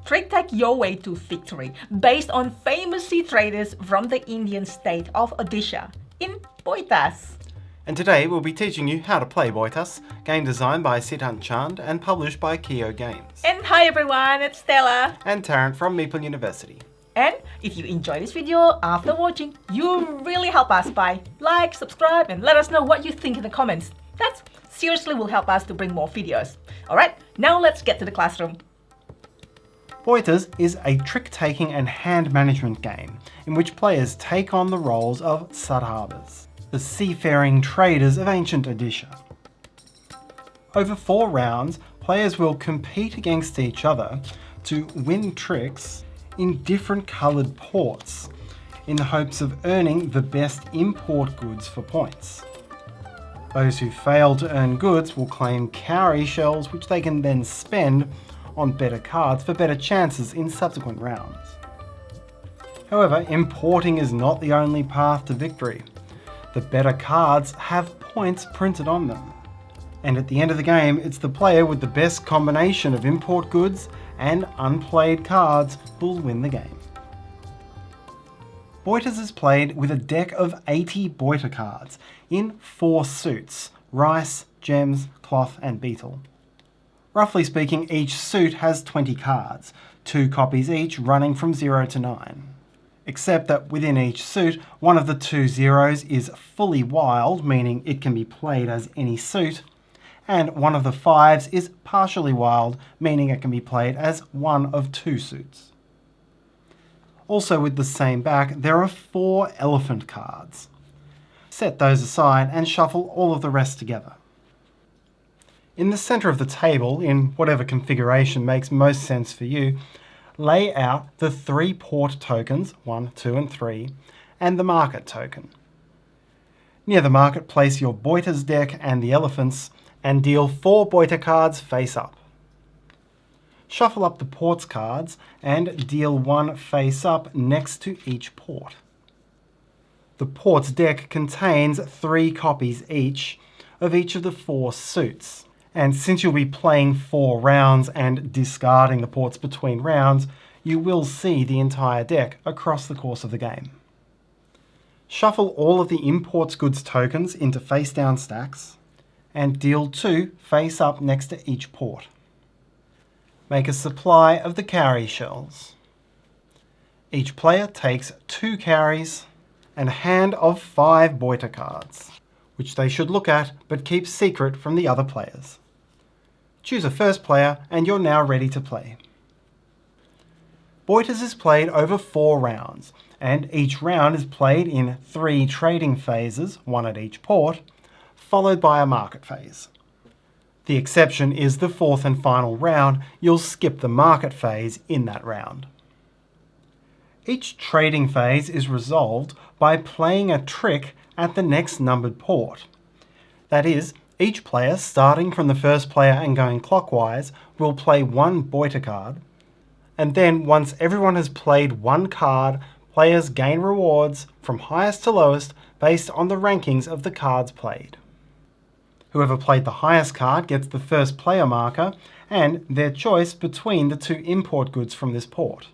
Trick take your way to victory based on famous sea traders from the Indian state of Odisha in Boitas. And today we'll be teaching you how to play Boitas, game designed by Siddhant Chand and published by Kyo Games. And hi everyone, it's Stella. And Tarrant from Maple University. And if you enjoy this video after watching, you really help us by like, subscribe and let us know what you think in the comments. That seriously will help us to bring more videos. Alright, now let's get to the classroom. Boitas is a trick-taking and hand management game in which players take on the roles of Sardarbas, the seafaring traders of ancient Odisha. Over 4 rounds, players will compete against each other to win tricks in different coloured ports in the hopes of earning the best import goods for points. Those who fail to earn goods will claim cowrie shells which they can then spend on better cards for better chances in subsequent rounds. However, importing is not the only path to victory. The better cards have points printed on them. And at the end of the game, it's the player with the best combination of import goods and unplayed cards who will win the game. Boitas is played with a deck of 80 Boita cards in 4 suits: rice, gems, cloth and beetle. Roughly speaking, each suit has 20 cards, 2 copies each running from 0 to 9. Except that within each suit, one of the 2 zeros is fully wild, meaning it can be played as any suit, and one of the 5s is partially wild, meaning it can be played as one of 2 suits. Also with the same back, there are 4 elephant cards. Set those aside and shuffle all of the rest together. In the centre of the table, in whatever configuration makes most sense for you, lay out the 3 port tokens, 1, 2 and 3, and the market token. Near the market, place your Boitas deck and the elephants, and deal 4 Boita cards face up. Shuffle up the ports cards and deal 1 face up next to each port. The ports deck contains 3 copies each of each of the 4 suits. And since you'll be playing 4 rounds and discarding the ports between rounds, you will see the entire deck across the course of the game. Shuffle all of the imports goods tokens into face down stacks and deal 2 face up next to each port. Make a supply of the cowrie shells. Each player takes 2 cowries and a hand of 5 Boita cards, which they should look at but keep secret from the other players. Choose a first player and you're now ready to play. Boitas is played over 4 rounds, and each round is played in 3 trading phases, 1 at each port, followed by a market phase. The exception is the 4th and final round. You'll skip the market phase in that round. Each trading phase is resolved by playing a trick at the next numbered port. That is, each player, starting from the first player and going clockwise, will play 1 Boita card, and then once everyone has played 1 card, players gain rewards from highest to lowest based on the rankings of the cards played. Whoever played the highest card gets the first player marker and their choice between the 2 import goods from this port.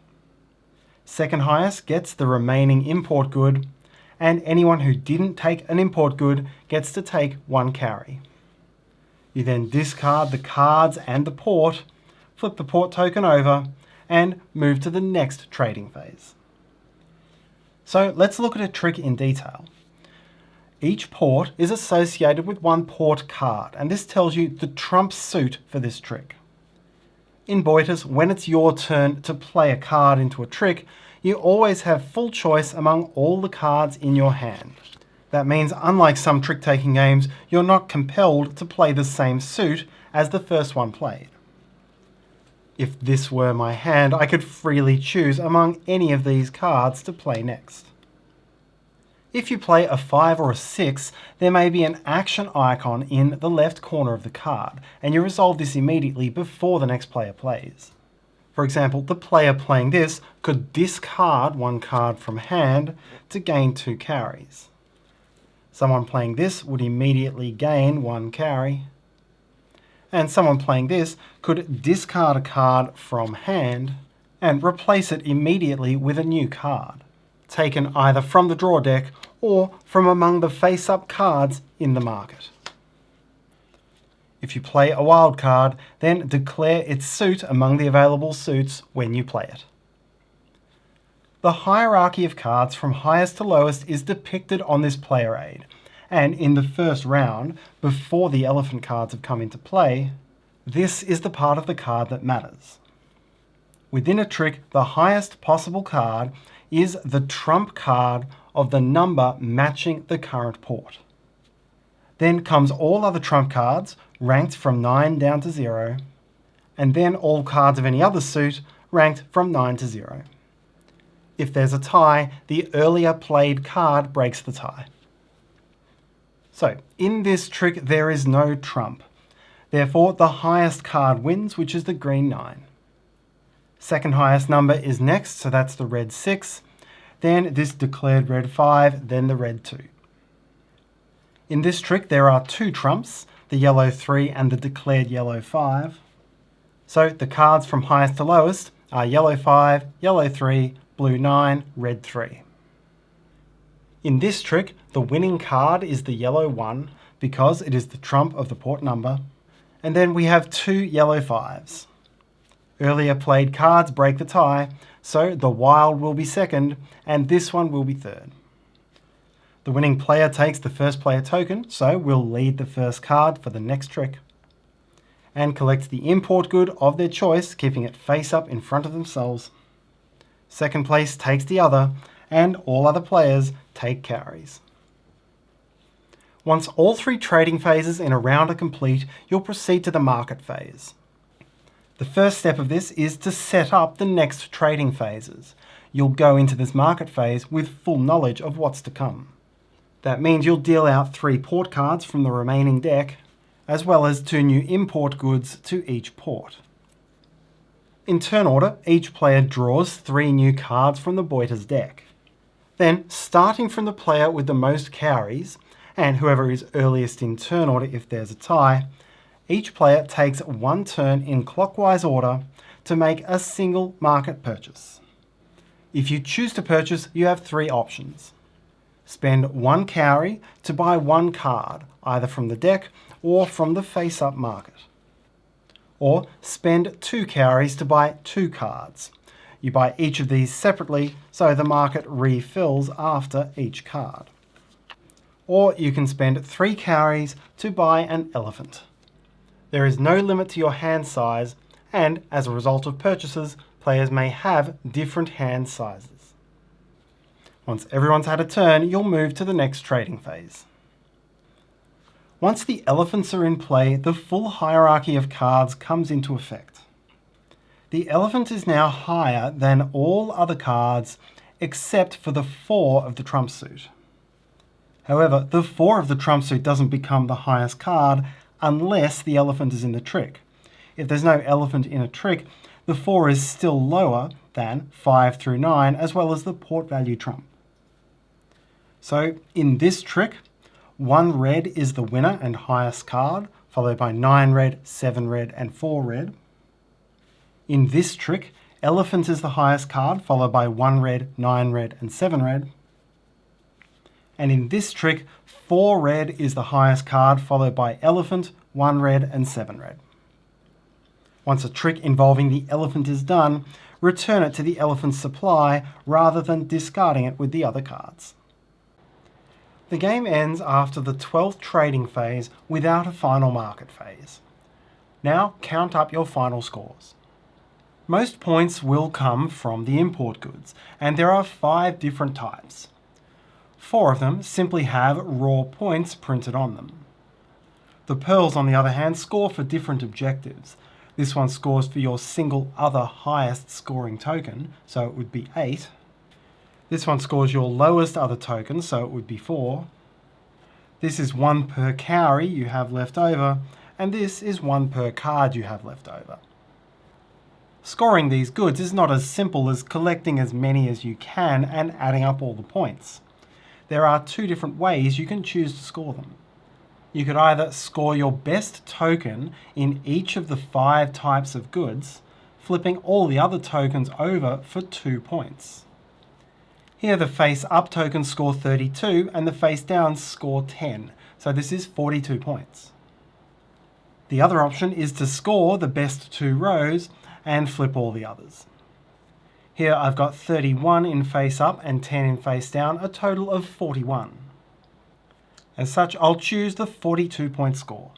Second highest gets the remaining import good, and anyone who didn't take an import good gets to take 1 cowrie. You then discard the cards and the port, flip the port token over, and move to the next trading phase. So let's look at a trick in detail. Each port is associated with 1 port card, and this tells you the trump suit for this trick. In Boitas, when it's your turn to play a card into a trick, you always have full choice among all the cards in your hand. That means, unlike some trick-taking games, you're not compelled to play the same suit as the first one played. If this were my hand, I could freely choose among any of these cards to play next. If you play a 5 or a 6, there may be an action icon in the left corner of the card, and you resolve this immediately before the next player plays. For example, the player playing this could discard 1 card from hand to gain 2 cowries. Someone playing this would immediately gain 1 cowrie, and someone playing this could discard a card from hand and replace it immediately with a new card, taken either from the draw deck or from among the face-up cards in the market. If you play a wild card, then declare its suit among the available suits when you play it. The hierarchy of cards from highest to lowest is depicted on this player aid, and in the first round, before the elephant cards have come into play, this is the part of the card that matters. Within a trick, the highest possible card is the trump card of the number matching the current port. Then comes all other trump cards, ranked from 9 down to 0, and then all cards of any other suit, ranked from 9 to 0. If there's a tie, the earlier played card breaks the tie. So, in this trick there is no trump. Therefore, the highest card wins, which is the green 9. Second highest number is next, so that's the red 6. Then this declared red 5, then the red 2. In this trick there are 2 trumps, the yellow 3 and the declared yellow 5. So the cards from highest to lowest are yellow 5, yellow 3, blue 9, red 3. In this trick, the winning card is the yellow 1 because it is the trump of the port number, and then we have 2 yellow 5s. Earlier played cards break the tie, so the wild will be second and this one will be third. The winning player takes the first player token, so will lead the first card for the next trick, and collects the import good of their choice, keeping it face up in front of themselves. Second place takes the other, and all other players take carries. Once all 3 trading phases in a round are complete, you'll proceed to the market phase. The first step of this is to set up the next trading phases. You'll go into this market phase with full knowledge of what's to come. That means you'll deal out 3 port cards from the remaining deck, as well as 2 new import goods to each port. In turn order, each player draws 3 new cards from the Boiter's deck. Then, starting from the player with the most carries, and whoever is earliest in turn order if there's a tie, each player takes 1 turn in clockwise order to make a single market purchase. If you choose to purchase, you have 3 options. Spend 1 carry to buy 1 card, either from the deck or from the face-up market. Or spend 2 carries to buy 2 cards. You buy each of these separately, so the market refills after each card. Or you can spend 3 carries to buy an elephant. There is no limit to your hand size, and as a result of purchases, players may have different hand sizes. Once everyone's had a turn, you'll move to the next trading phase. Once the elephants are in play, the full hierarchy of cards comes into effect. The elephant is now higher than all other cards except for the 4 of the trump suit. However, the 4 of the trump suit doesn't become the highest card unless the elephant is in the trick. If there's no elephant in a trick, the 4 is still lower than 5 through 9, as well as the port value trump. So in this trick, 1 red is the winner and highest card, followed by 9 red, 7 red, and 4 red. In this trick, elephant is the highest card, followed by 1 red, 9 red, and 7 red. And in this trick, 4 red is the highest card, followed by elephant, 1 red, and 7 red. Once a trick involving the elephant is done, return it to the elephant's supply rather than discarding it with the other cards. The game ends after the 12th trading phase without a final market phase. Now count up your final scores. Most points will come from the import goods, and there are 5 different types. 4 of them simply have raw points printed on them. The pearls, on the other hand, score for different objectives. This one scores for your single other highest scoring token, so it would be 8. This one scores your lowest other token, so it would be 4. This is 1 per carry you have left over, and this is 1 per card you have left over. Scoring these goods is not as simple as collecting as many as you can and adding up all the points. There are 2 different ways you can choose to score them. You could either score your best token in each of the 5 types of goods, flipping all the other tokens over for 2 points. Here the face up tokens score 32 and the face down score 10, so this is 42 points. The other option is to score the best 2 rows and flip all the others. Here I've got 31 in face up and 10 in face down, a total of 41. As such, I'll choose the 42-point score.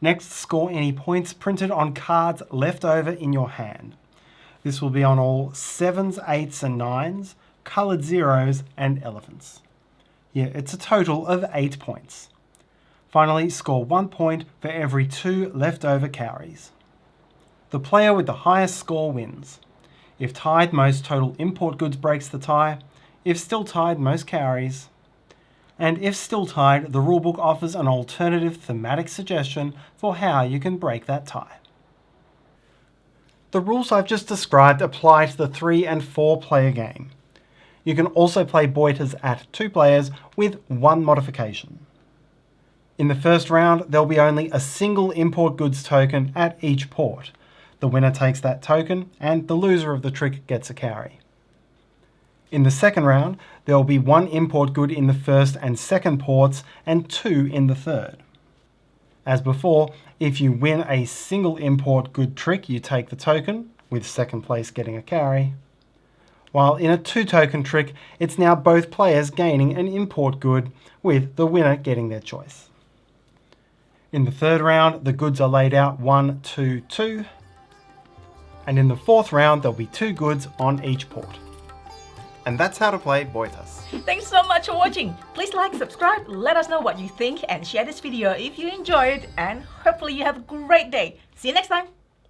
Next, score any points printed on cards left over in your hand. This will be on all 7s, 8s and 9s, coloured 0s and elephants. Yeah, it's a total of 8 points. Finally, score 1 point for every 2 leftover carries. The player with the highest score wins. If tied, most total import goods breaks the tie. If still tied, most carries. And if still tied, the rulebook offers an alternative thematic suggestion for how you can break that tie. The rules I've just described apply to the 3 and 4 player game. You can also play Boiters at 2 players with 1 modification. In the first round, there'll be only a single import goods token at each port. The winner takes that token, and the loser of the trick gets a carry. In the second round, there will be 1 import good in the first and second ports, and 2 in the third. As before, if you win a single import good trick, you take the token, with second place getting a carry. While in a 2 token trick, it's now both players gaining an import good, with the winner getting their choice. In the third round, the goods are laid out 1, 2, 2. And in the fourth round, there'll be 2 goods on each port. And that's how to play Boiters. Thanks so much for watching. Please like, subscribe, let us know what you think and share this video if you enjoyed, and hopefully you have a great day. See you next time.